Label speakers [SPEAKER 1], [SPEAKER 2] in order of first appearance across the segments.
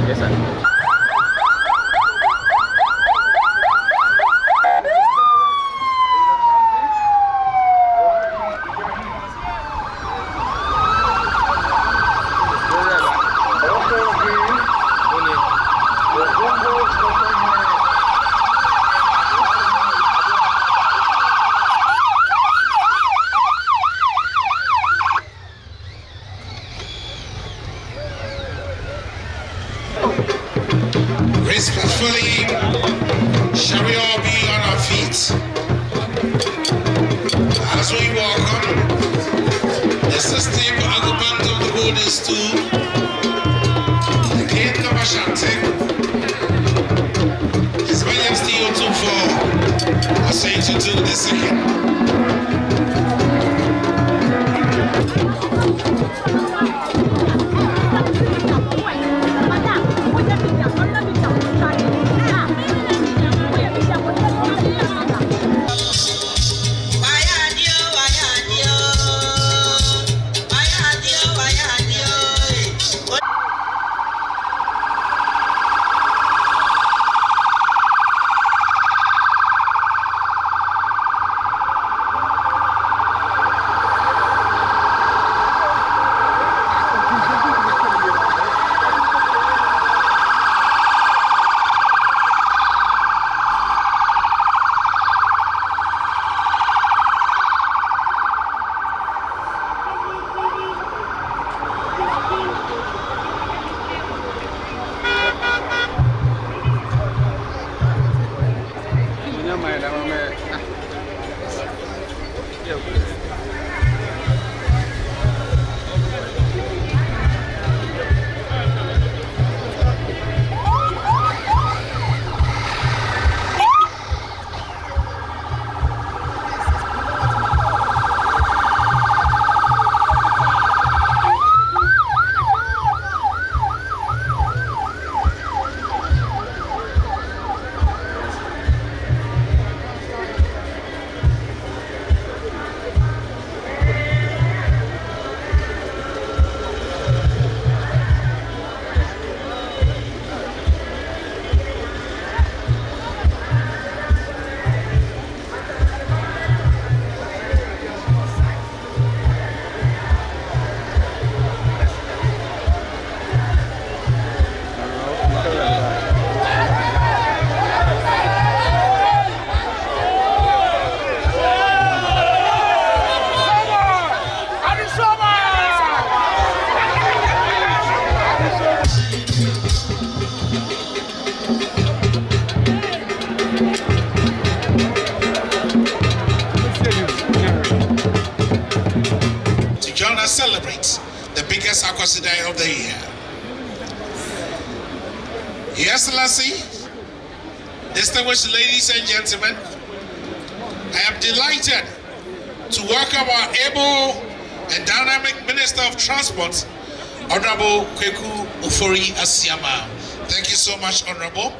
[SPEAKER 1] Yes, sir.
[SPEAKER 2] Gracefully, shall we all be on our feet as we walk on the system occupant of the golden stool, the king of Ashanti, His Majesty Akuffo, Asantehene to the second. Celebrate the biggest Aquasidai of the year. Your Excellency, distinguished ladies and gentlemen, I am delighted to welcome our able and dynamic Minister of Transport, Honorable Kweku Ufori Agyemang. Thank you so much, Honorable.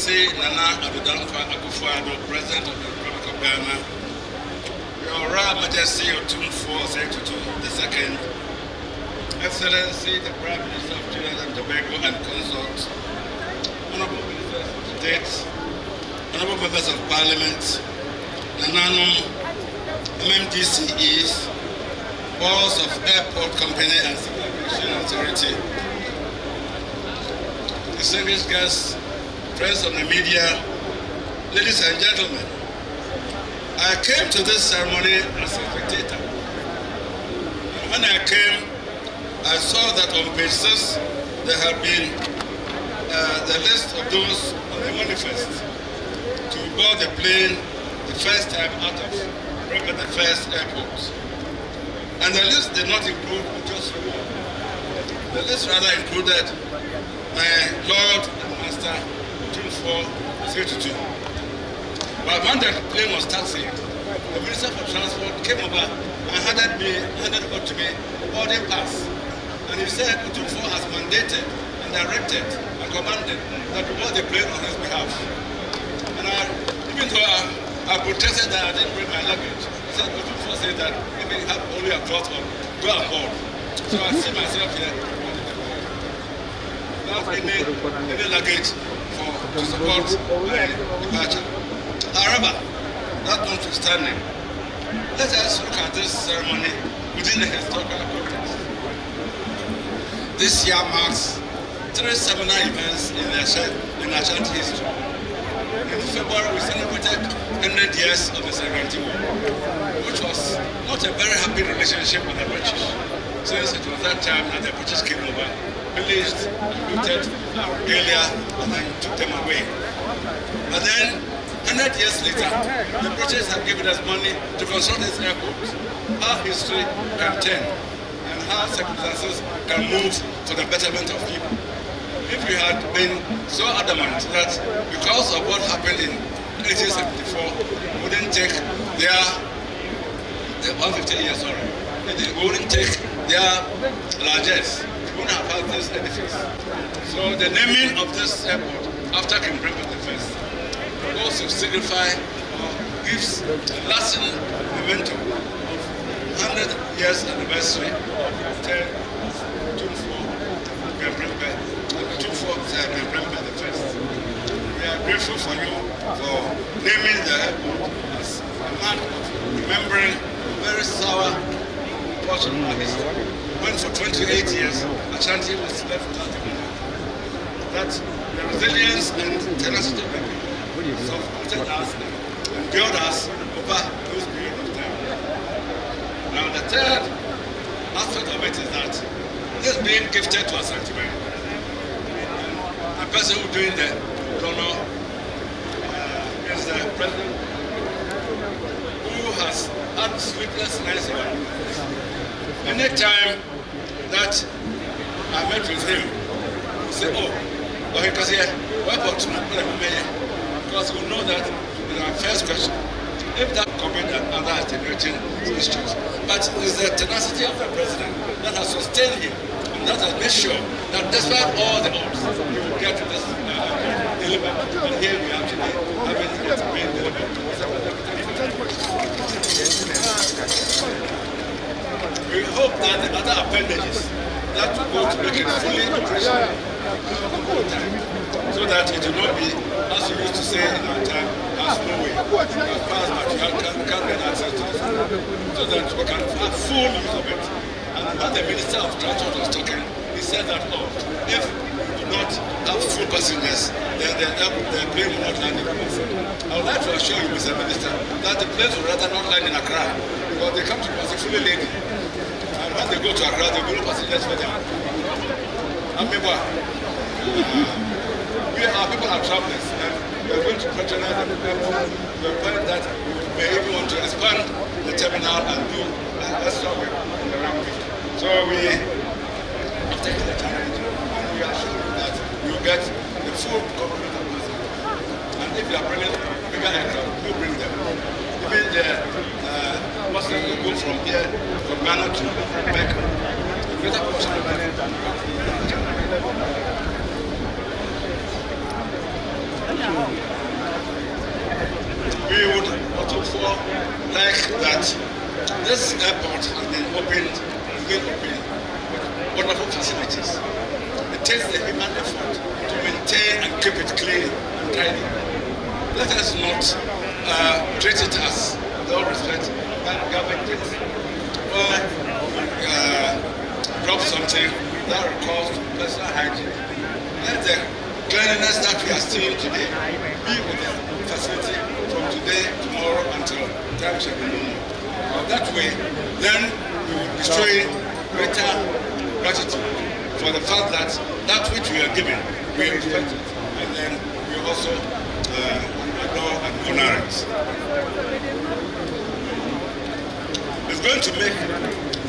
[SPEAKER 1] Excellency Nana Akuffo Addo, President of the Republic of Ghana, Your Royal Majesty Akuffo II, Excellency the Prime Minister of Trinidad and Tobago and Consorts, Honorable Ministers of State, Honorable Members of Parliament, Nananum, MMDCEs, Boards of Airport Company and Civil Aviation Authority, distinguished guests, friends of the media, ladies and gentlemen, I came to this ceremony as a spectator. And when I came, I saw that on page 6 there had been the list of those on the manifest to board the plane the first time out of Prempeh, the first airport. And the list did not include just one. The list rather included my Lord and Master Akuffo II. But when the plane was taxiing, the Minister for Transport came over and handed over to me a boarding pass. And he said Akuffo has mandated and directed and commanded that we board the plane on his behalf. And even though I protested that I didn't bring my luggage, he said Akuffo said that if we have only a cloth on, go on board. So I see myself here without any luggage to support my departure. However, that notwithstanding, let us look at this ceremony within the historical context. This year marks 3 seminal events in Ashanti history. In February, we celebrated 100 years of the Serengeti War, which was not a very happy relationship with the British, since it was that time that the British came over, pillaged, looted our regalia, and then took them away. But then, 100 years later, the British have given us money to construct this airport. How history can turn and how circumstances can move for the betterment of people. If we had been so adamant that because of what happened in 1874, we wouldn't take their 150 years, we wouldn't take their largesse, we wouldn't have had this edifice. So the naming of this airport after King Prempeh I goes to signify or gives a lasting momentum of 100 years anniversary of the Akuffo Prempeh I. We are grateful for you for naming the airport as a mark of remembering a very sour portion of our history. When for 28 years Ashanti was left without a winner. That the resilience and tenacity of the people supported us and built us over those period of time. Now the third aspect of it is that this being gifted to Asantehene. The person who doing the honor is the president who has had sleepless nights over this. Any time that I met with him, he said, because here, because we know that in our first question, if that comment and other integrating issues, but it's the tenacity of the president that has sustained him and that has made sure that despite all the odds, we will get to this delivery. And here we are today, having it been delivered. We hope that the other appendages that will go to make it fully operational so that it will not be, as we used to say in our time, as no way. As far as you can get access to it, so that we can have full use of it. And when the Minister of Transport was talking, he said that, if we do not have full passengers, then the plane will not land in Kumasi. I would like to assure you, Mr. Minister, that the planes will rather not land in Accra, because they come to Kumasi fully laden. And when they go to Accra, they will no passengers for them. And people are travelers, and we are going to patronize the airport. We are planning that we may even want to expand the terminal and do extra work in the runway. So we have taken the challenge, and we are sure that we will get the full complement of passengers. And if you are bringing bigger aircraft, we will bring them. Even the buses will go from here, from Ghana to Mecca. The greater portion of them. opened, with wonderful facilities. It takes the human effort to maintain and keep it clean and tidy. Let us not treat it as, with all respect, government treats. Drop something that requires personal hygiene. Let the cleanliness that we are seeing today be with the facility from today, tomorrow, until time shall be no more. That way, then we will be showing greater gratitude for the fact that that which we are given, we respect it, and then we also adore and honor it. It's going to make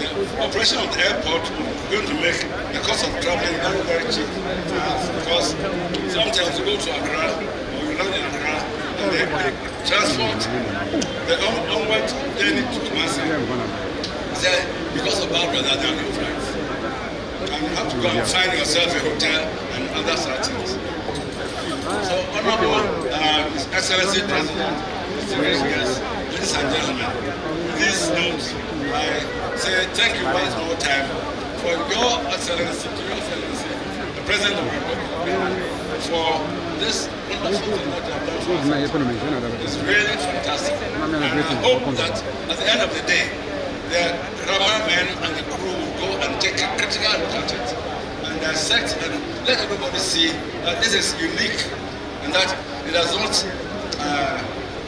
[SPEAKER 1] the operation of the airport going to make the cost of traveling very, very cheap for us, because sometimes you go to Accra or you land in Accra and the transport, the onward journey to Kumasi, because of bad weather, there are no flights. And you have to go and find yourself a hotel and other settings. So, Honorable His Excellency President, distinguished guests, ladies and gentlemen, these notes, I say thank you once more time for Your Excellency, the President of the Republic, for this wonderful thing that you have done for us. It's really fantastic. And I hope that at the end of the day, the cameramen and the crew will go and take a critical look at it and dissect and let everybody see that this is unique and that it does not,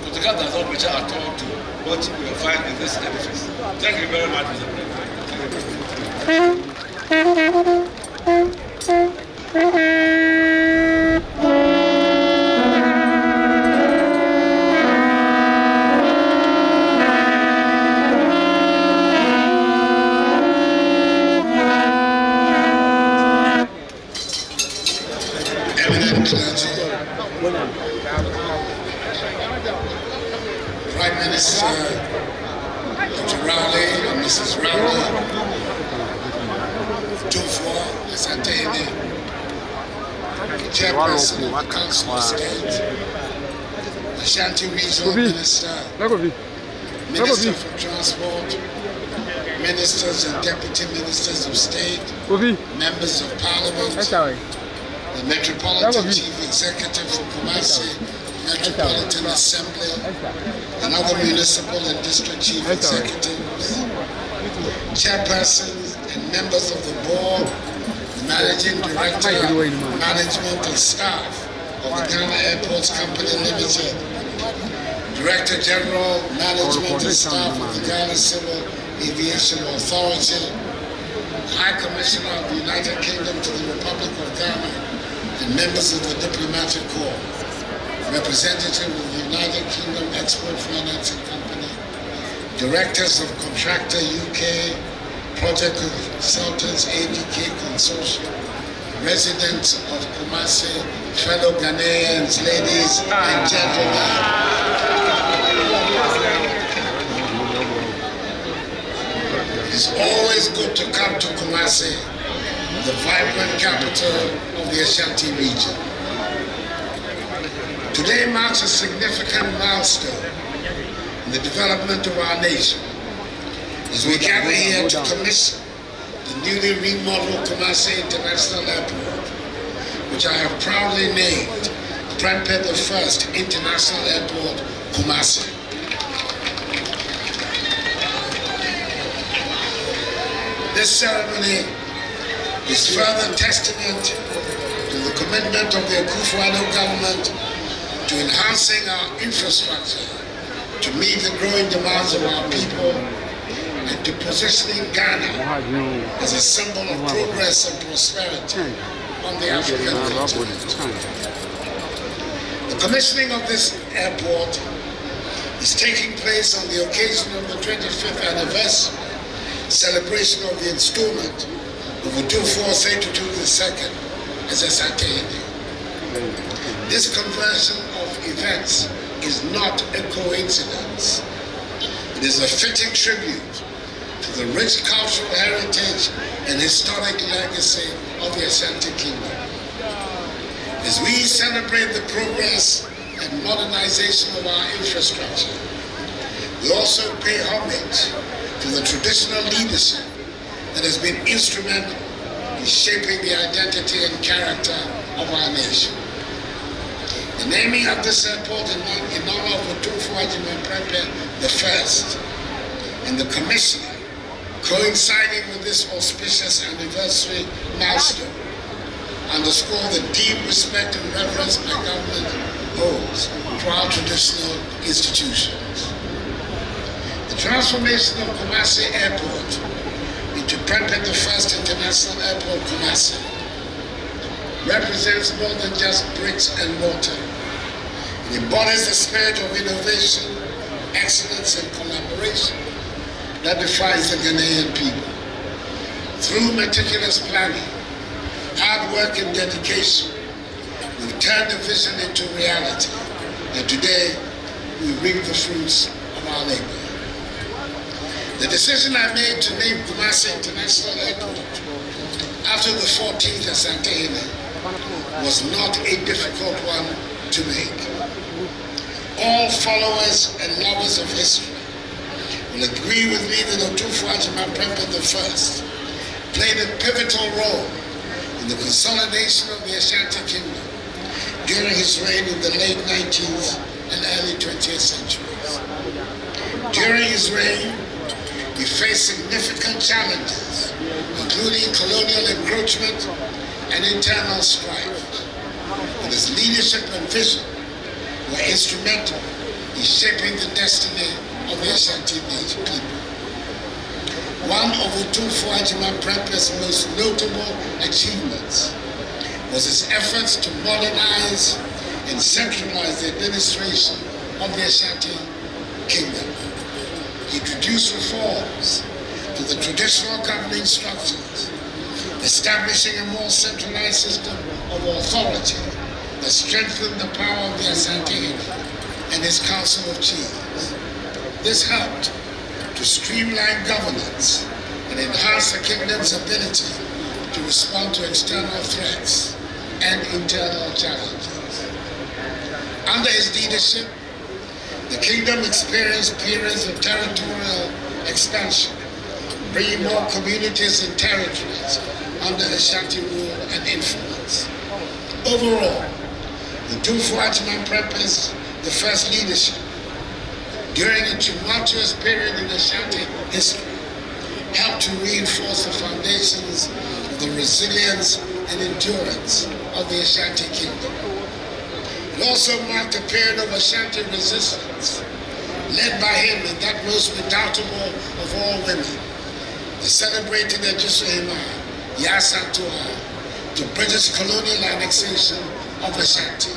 [SPEAKER 1] Portugal does not mature at all to what we will find in this edifice. Thank you very much, Mr. President.
[SPEAKER 3] Prime Minister Dr. Rowley and Mrs. Rowley, Akuffo, Asantehene, Chairperson of the Council of State, Ashanti Regional Minister, Minister for Transport, Ministers and Deputy Ministers of State, Members of Parliament, the Metropolitan Chief Executive for Kumasi Metropolitan Assembly, and other municipal and district chief executives, chairpersons and members of the board, the managing director, management and staff of the Ghana Airports Company Limited, Director General, Management and Staff of the Ghana Civil Aviation Authority, High Commissioner of the United Kingdom to the Republic of Ghana, and members of the Diplomatic Corps, representative of the United Kingdom Export Financing Company, directors of Contractor UK, Project Consultants ADK Consortium, residents of Kumasi, fellow Ghanaians, ladies and gentlemen. It's always good to come to Kumasi, the vibrant capital of the Ashanti region. Today marks a significant milestone in the development of our nation as we gather here to commission the newly remodeled Kumasi International Airport, which I have proudly named Prempeh the First International Airport, Kumasi. This ceremony is further testament to the commitment of the Akuffo government to enhancing our infrastructure to meet the growing demands of our people and to positioning Ghana as a symbol of progress and prosperity on the African continent. The commissioning of this airport is taking place on the occasion of the 25th anniversary celebration of the installment of Akuffo II as Asantehene. This conversion of events is not a coincidence. It is a fitting tribute to the rich cultural heritage and historic legacy of the Ashanti Kingdom. As we celebrate the progress and modernization of our infrastructure, we also pay homage to the traditional leadership that has been instrumental in shaping the identity and character of our nation. The naming of this airport in honor of Akuffo Agyemang Prempeh I and the commissioning coinciding with this auspicious anniversary milestone underscore the deep respect and reverence my government owes to our traditional institutions. The transformation of Kumasi Airport into Prempeh I International Airport Kumasi represents more than just bricks and mortar. It embodies the spirit of innovation, excellence, and collaboration that defines the Ghanaian people. Through meticulous planning, hard work, and dedication, we've turned the vision into reality, and today we reap the fruits of our labor. The decision I made to name Kumasi International Airport after the 14th Asantehene was not a difficult one to make. All followers and lovers of history will agree with me that Akuffo Agyemang Prempeh I played a pivotal role in the consolidation of the Ashanti Kingdom during his reign in the late 19th and early 20th centuries. During his reign, he faced significant challenges, including colonial encroachment and internal strife. But his leadership and vision were instrumental in shaping the destiny of the Ashanti people. One of Akuffo Agyemang Prempeh's most notable achievements was his efforts to modernize and centralize the administration of the Ashanti Kingdom. He introduced reforms to the traditional governing structures, establishing a more centralized system of authority that strengthened the power of the Asantehene and his Council of Chiefs. This helped to streamline governance and enhance the kingdom's ability to respond to external threats and internal challenges. Under his leadership, the kingdom experienced periods of territorial expansion, bringing more communities and territories under Ashanti rule and influence. Overall, the Akuffo Agyemang Prempeh's the first leadership during a tumultuous period in Ashanti history helped to reinforce the foundations of the resilience and endurance of the Ashanti Kingdom. It also marked a period of Ashanti resistance, led by him and that most redoubtable of all women, the celebrated Agyemang, to British colonial annexation of Ashanti.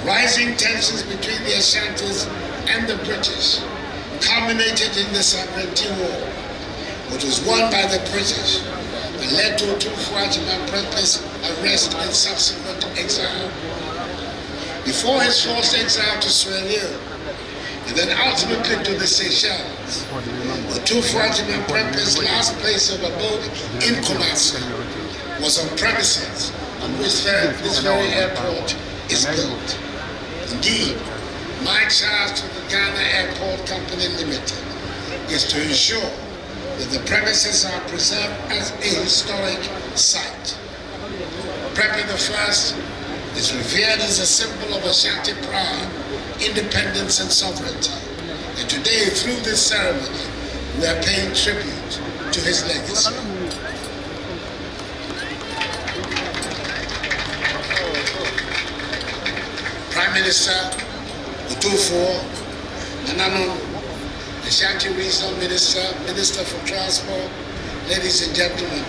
[SPEAKER 3] Rising tensions between the Ashantis and the British culminated in the Sovereignty War, which was won by the British and led to Akuffo Agyemang Prempeh's arrest and subsequent exile. Before his forced exile to Sierra Leone, and then ultimately to the Seychelles, Akuffo Agyemang Prempeh's last place of abode in Kumasi was on premises on which this very airport is built. Indeed, my charge to the Ghana Airport Company Limited is to ensure that the premises are preserved as a historic site. Prempeh I is revered as a symbol of Ashanti pride, independence, and sovereignty. And today, through this ceremony, we are paying tribute to his legacy. Prime Minister Akuffo, Nananon, Ashanti Regional Minister, Minister for Transport, ladies and gentlemen,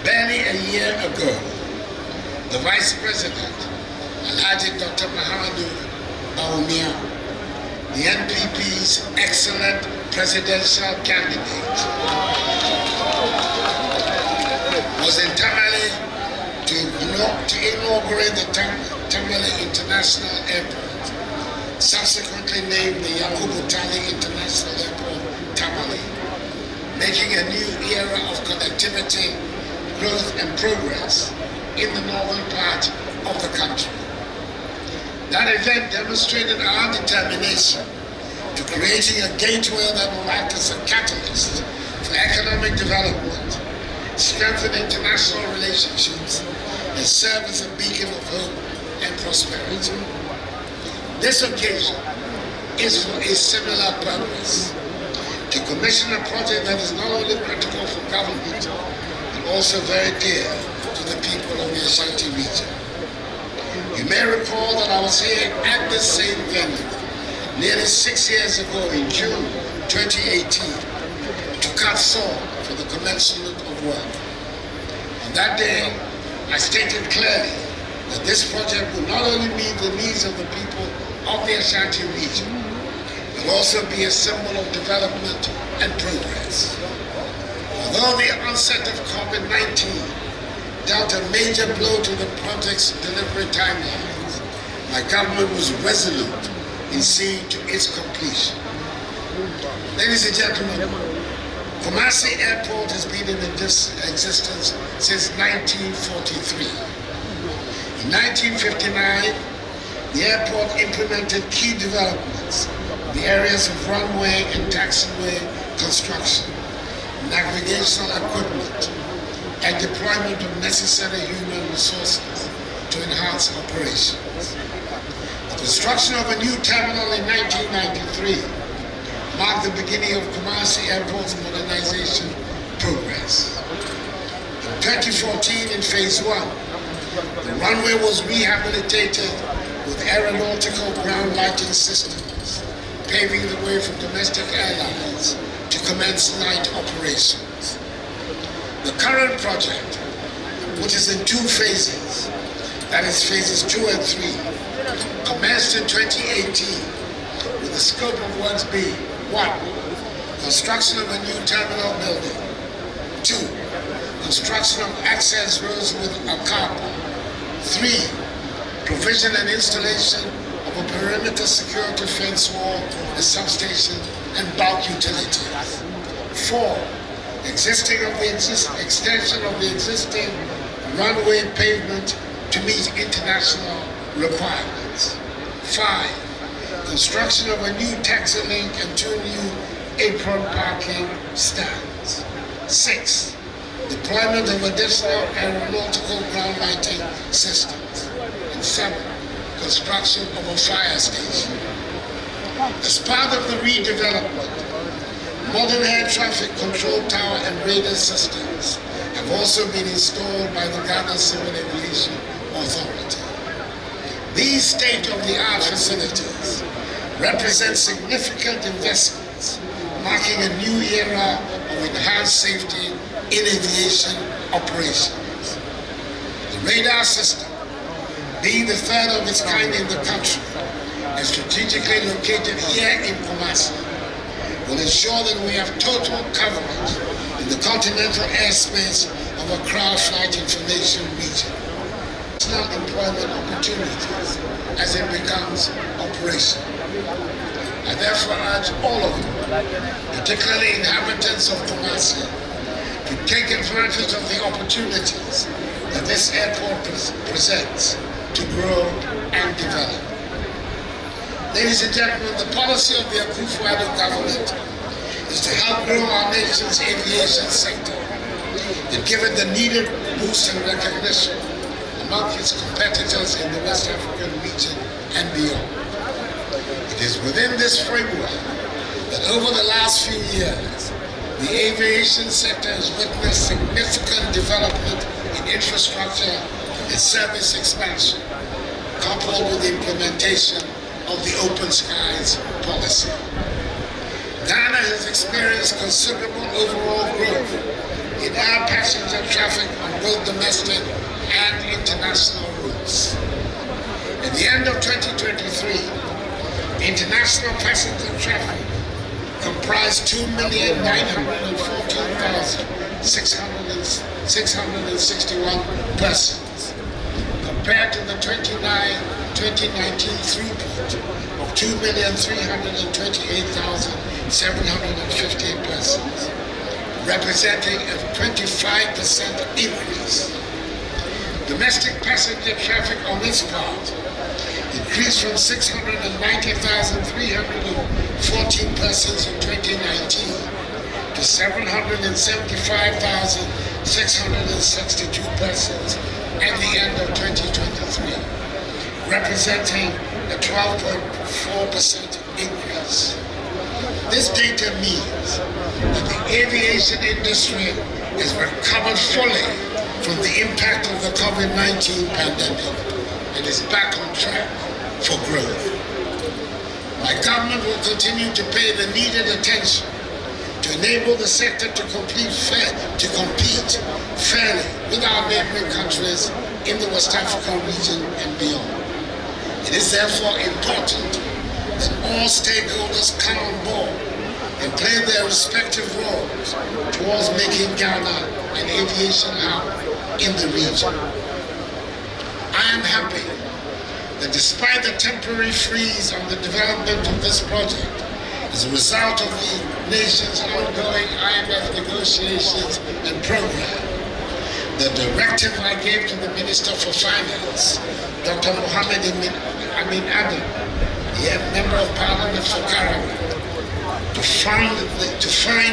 [SPEAKER 3] barely a year ago, the Vice President, Alhaji Dr. Mahamudu Bawumia, the NPP's excellent presidential candidate, was in Tamale to inaugurate the Tamale International Airport, subsequently named the Yakubu Tali International Airport, Tamale, making a new era of connectivity, growth, and progress in the northern part of the country. That event demonstrated our determination to creating a gateway that will act as a catalyst for economic development, strengthen international relationships, and serve as a beacon of hope and prosperity. This occasion is for a similar purpose, to commission a project that is not only critical for government, but also very dear to the people of the Ashanti region. You may recall that I was here at this same venue nearly 6 years ago in June 2018 to cut saw for the commencement of work. On that day, I stated clearly that this project will not only meet the needs of the people of the Ashanti region, but also be a symbol of development and progress. Although the onset of COVID-19 dealt a major blow to the project's delivery timelines, my government was resolute in seeing to its completion. Ladies and gentlemen, Kumasi Airport has been in existence since 1943. In 1959, the airport implemented key developments in the areas of runway and taxiway construction, navigational equipment, and deployment of necessary human resources to enhance operations. The construction of a new terminal in 1993 marked the beginning of Kumasi Airport's modernization progress. In 2014, in Phase 1, the runway was rehabilitated with aeronautical ground lighting systems, paving the way for domestic airlines to commence night operations. The current project, which is in 2 phases, that is phases 2 and 3, commenced in 2018 with the scope of works being 1. Construction of a new terminal building. 2. Construction of access roads with a car park. 3. Provision and installation of a perimeter security fence wall, a substation, and bulk utilities. 4. Extension of the existing runway pavement to meet international requirements. 5. Construction of a new taxi link and 2 new apron parking stands. 6. Deployment of additional aeronautical ground lighting systems. And 7. Construction of a fire station. As part of the redevelopment, modern air traffic control tower and radar systems have also been installed by the Ghana Civil Aviation Authority. These state-of-the-art facilities represent significant investments, marking a new era of enhanced safety in aviation operations. The radar system, being the third of its kind in the country, and strategically located here in Kumasi, will ensure that we have total coverage in the continental airspace of Accra Flight Information Region. National employment opportunities as it becomes operational. I therefore urge all of you, particularly inhabitants of Kumasi, to take advantage of the opportunities that this airport presents to grow and develop. Ladies and gentlemen, the policy of the Akuffo government is to help grow our nation's aviation sector and give it the needed boost and recognition among its competitors in the West African region and beyond. It is within this framework that over the last few years, the aviation sector has witnessed significant development in infrastructure and service expansion, coupled with the implementation of the Open Skies policy. Ghana has experienced considerable overall growth in air passenger traffic on both domestic and international routes. At the end of 2023, international passenger traffic comprised 2,914,661 persons, compared to the 2019 throughput of 2,328,750 persons, representing a 25% increase. Domestic passenger traffic on its part increased from 690,314 persons in 2019 to 775,662 persons at the end of 2023, representing a 12.4% increase. This data means that the aviation industry has recovered fully from the impact of the COVID-19 pandemic and is back on track for growth. My government will continue to pay the needed attention to enable the sector to compete fairly with our neighboring countries in the West African region and beyond. It is therefore important that all stakeholders come on board and play their respective roles towards making Ghana an aviation hub in the region. I am happy that despite the temporary freeze on the development of this project, as a result of the nation's ongoing IMF negotiations and program, the directive I gave to the Minister for Finance, Dr. Mohammed Addo, the Member of Parliament for Karawa, to find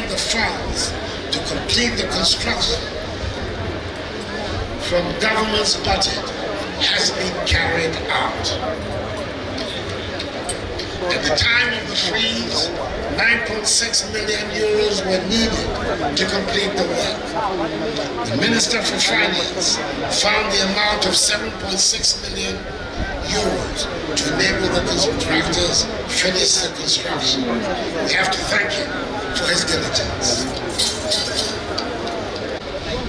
[SPEAKER 3] the funds to complete the construction from government's budget has been carried out. At the time of the freeze, 9.6 million euros were needed to complete the work. The Minister for Finance found the amount of 7.6 million euros to enable the contractors finish the construction. We have to thank him for his diligence,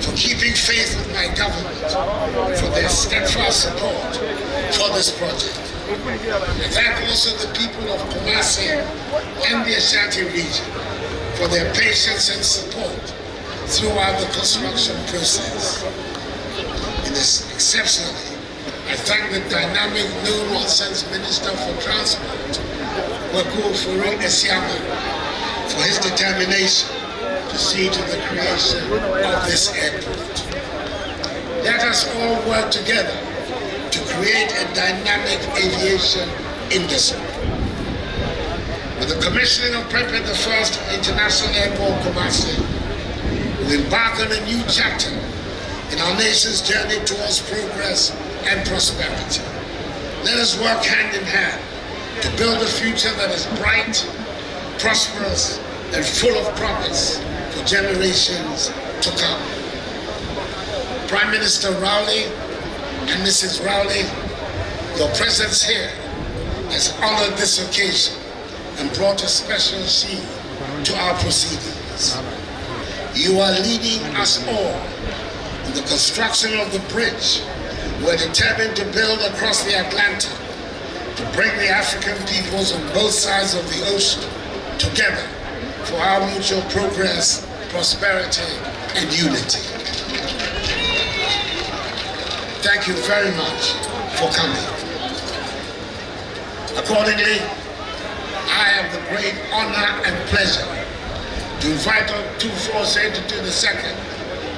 [SPEAKER 3] for keeping faith with my government, for their steadfast support for this project. I thank also the people of Kumasi and the Ashanti region for their patience and support throughout the construction process. And exceptionally, I thank the dynamic New Nonsense Minister for Transport, Akuffo, for his determination to see to the creation of this airport. Let us all work together to create a dynamic aviation industry. With the commissioning of Prempeh the First International Airport, Kumasi, we embark on a new chapter in our nation's journey towards progress and prosperity. Let us work hand in hand to build a future that is bright, prosperous, and full of promise for generations to come. Prime Minister Rowley and Mrs. Rowley, your presence here has honored this occasion and brought a special sheen to our proceedings. You are leading us all in the construction of the bridge we're determined to build across the Atlantic to bring the African peoples on both sides of the ocean together for our mutual progress, prosperity, and unity. Thank you very much for coming. Accordingly, I have the great honor and pleasure to invite Akuffo II,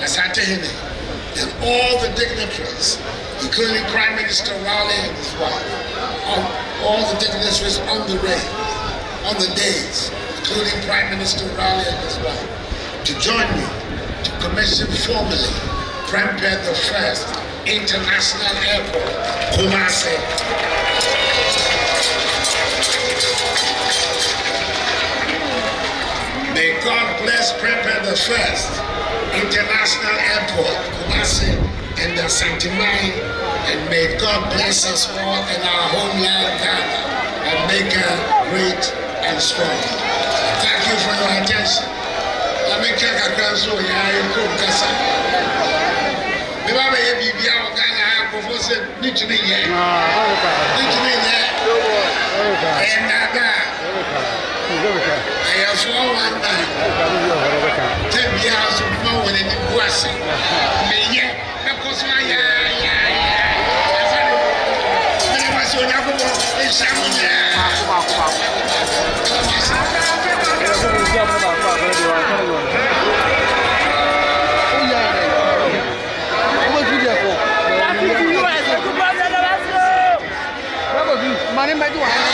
[SPEAKER 3] Asantehene, and all the dignitaries, including Prime Minister Rowley and his wife, all the dignitaries on the days, including Prime Minister Rowley and his wife, to join me to commission formally Prempeh the First International Airport, Kumasi. May God bless Prempeh the First International Airport, Kumasi and Asantehene, and may God bless us all in our homeland, Ghana, and make her great and strong. Thank you for your attention. Let me check a council here.
[SPEAKER 2] Thank you.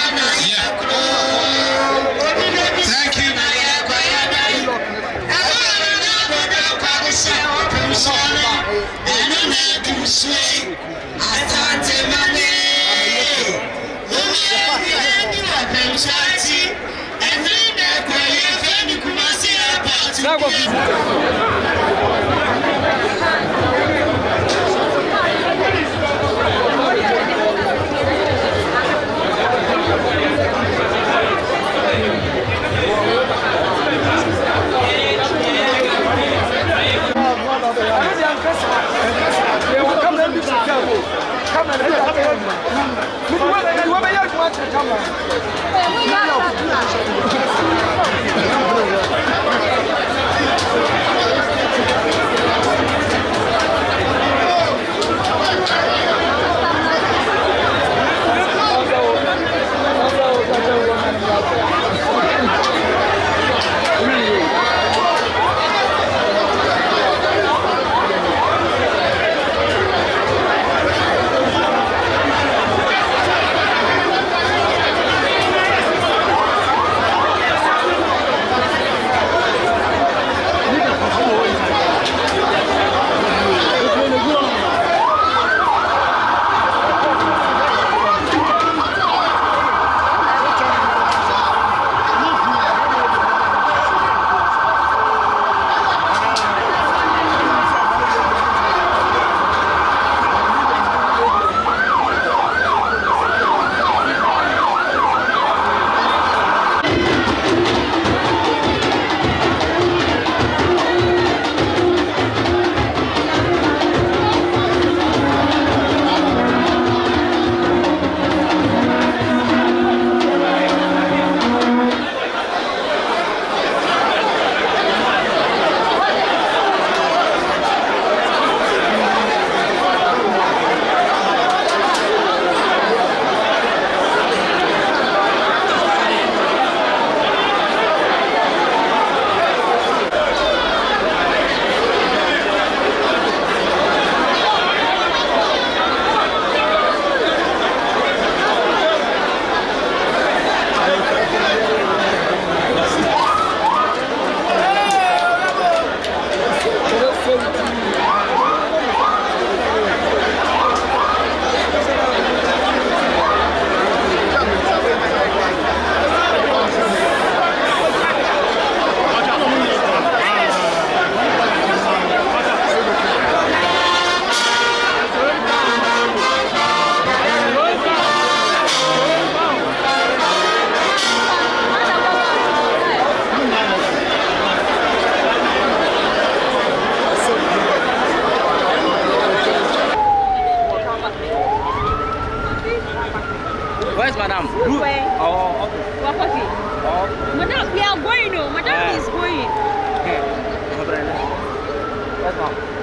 [SPEAKER 4] Where's Madam?
[SPEAKER 5] Where?
[SPEAKER 4] Oh, okay.
[SPEAKER 5] Wakofi.
[SPEAKER 4] Oh,
[SPEAKER 5] Madam, we are going. No, Madam is going.
[SPEAKER 4] okay. Let's go.